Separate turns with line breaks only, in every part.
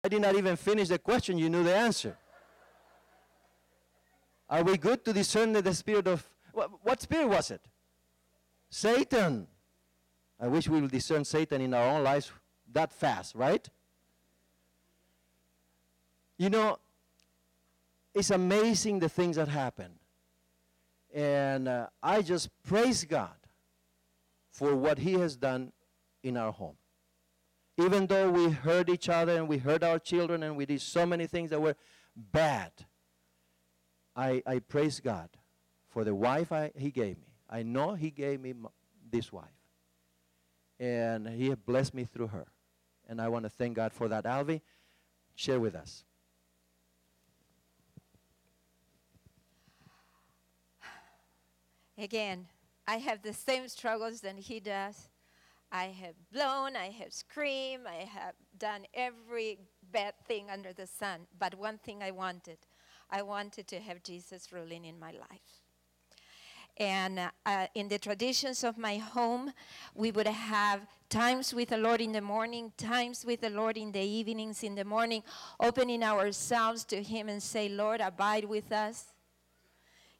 I did not even finish the question, you knew the answer. Are we good to discern the spirit of, what spirit was it? Satan. I wish we would discern Satan in our own lives that fast, right? You know, it's amazing the things that happen. And I just praise God for what He has done in our home. Even though we hurt each other and we hurt our children and we did so many things that were bad, I praise God for the wife He gave me. I know He gave me this wife. And He has blessed me through her. And I want to thank God for that. Alvy, share with us.
Again, I have the same struggles that he does. I have blown, I have screamed, I have done every bad thing under the sun. But one thing I wanted to have Jesus ruling in my life. And in the traditions of my home, we would have times with the Lord in the morning, times with the Lord in the evenings, in the morning, opening ourselves to Him and say, Lord, abide with us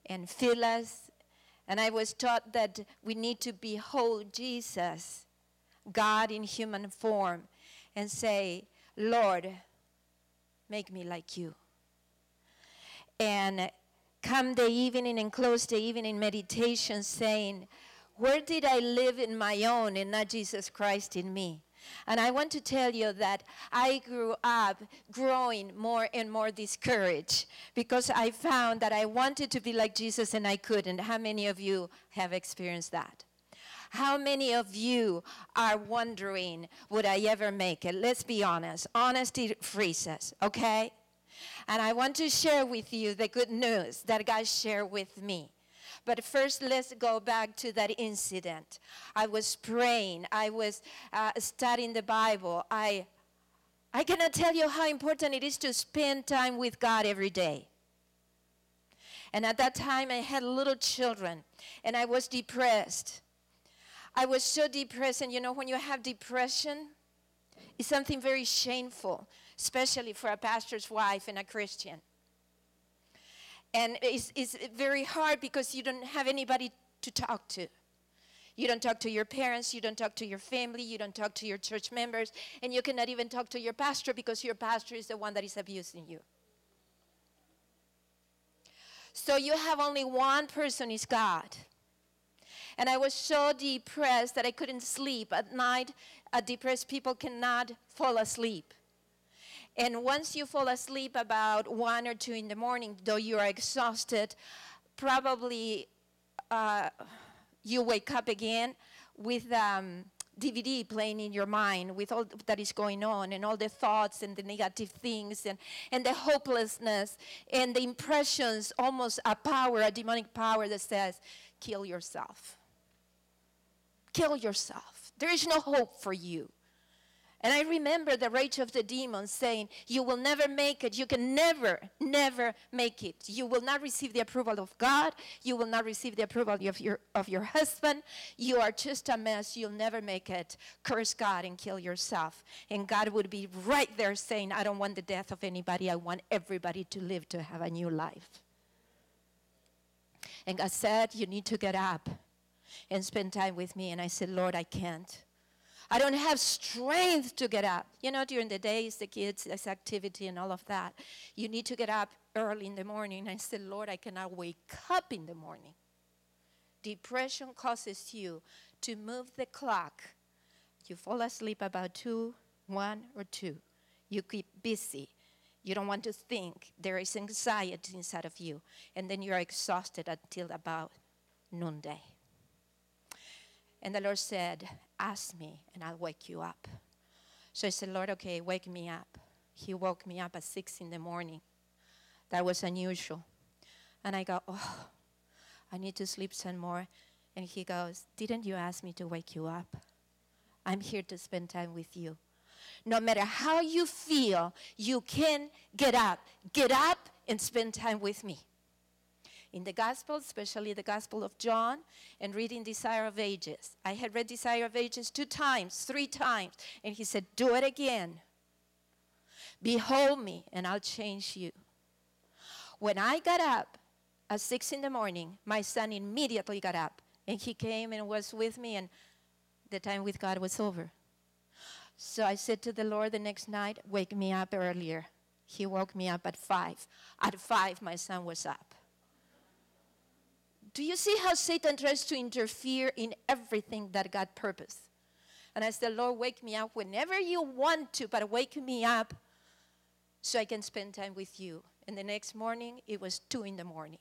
and fill us. And I was taught that we need to behold Jesus, God in human form, and say, Lord, make me like you. And come the evening and close the evening meditation saying, where did I live in my own and not Jesus Christ in me? And I want to tell you that I grew up growing more and more discouraged because I found that I wanted to be like Jesus and I couldn't. How many of you have experienced that? How many of you are wondering, would I ever make it? Let's be honest. Honesty frees us, okay? And I want to share with you the good news that God shared with me. But first, let's go back to that incident. I was praying. I was studying the Bible. I cannot tell you how important it is to spend time with God every day. And at that time, I had little children, and I was depressed. I was so depressed, and you know, when you have depression, it's something very shameful, especially for a pastor's wife and a Christian. And it's very hard because you don't have anybody to talk to. You don't talk to your parents, you don't talk to your family, you don't talk to your church members, and you cannot even talk to your pastor because your pastor is the one that is abusing you. So you have only one person, is God. And I was so depressed that I couldn't sleep. At night, depressed people cannot fall asleep. And once you fall asleep about 1 or 2 in the morning, though you are exhausted, probably you wake up again with DVD playing in your mind with all that is going on and all the thoughts and the negative things and the hopelessness and the impressions, almost a power, a demonic power that says, kill yourself. Kill yourself. There is no hope for you. And I remember the rage of the demons saying, you will never make it. You can never, never make it. You will not receive the approval of God. You will not receive the approval of your husband. You are just a mess. You'll never make it. Curse God and kill yourself. And God would be right there saying, I don't want the death of anybody. I want everybody to live, to have a new life. And God said, you need to get up and spend time with me. And I said, Lord, I can't. I don't have strength to get up. You know, during the days, the kids, this activity and all of that, you need to get up early in the morning. I said, Lord, I cannot wake up in the morning. Depression causes you to move the clock. You fall asleep about 2, 1 or 2. You keep busy. You don't want to think. There is anxiety inside of you. And then you're exhausted until about noonday. And the Lord said, ask me and I'll wake you up. So I said, Lord, okay, wake me up. He woke me up at 6 in the morning. That was unusual. And I go, oh, I need to sleep some more. And he goes, didn't you ask me to wake you up? I'm here to spend time with you. No matter how you feel, you can get up. Get up and spend time with me. In the Gospel, especially the Gospel of John, and reading Desire of Ages. I had read Desire of Ages 2 times, 3 times, and he said, do it again. Behold me, and I'll change you. When I got up at 6 in the morning, my son immediately got up, and he came and was with me, and the time with God was over. So I said to the Lord the next night, wake me up earlier. He woke me up at 5. At 5, my son was up. Do you see how Satan tries to interfere in everything that God purposed? And I said, Lord, wake me up whenever you want to, but wake me up so I can spend time with you. And the next morning, it was 2 in the morning.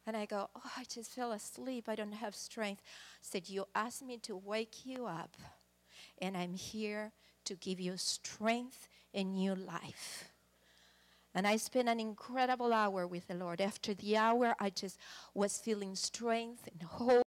And I go, oh, I just fell asleep. I don't have strength. I said, you asked me to wake you up, and I'm here to give you strength and new life. And I spent an incredible hour with the Lord. After the hour, I just was feeling strength and hope.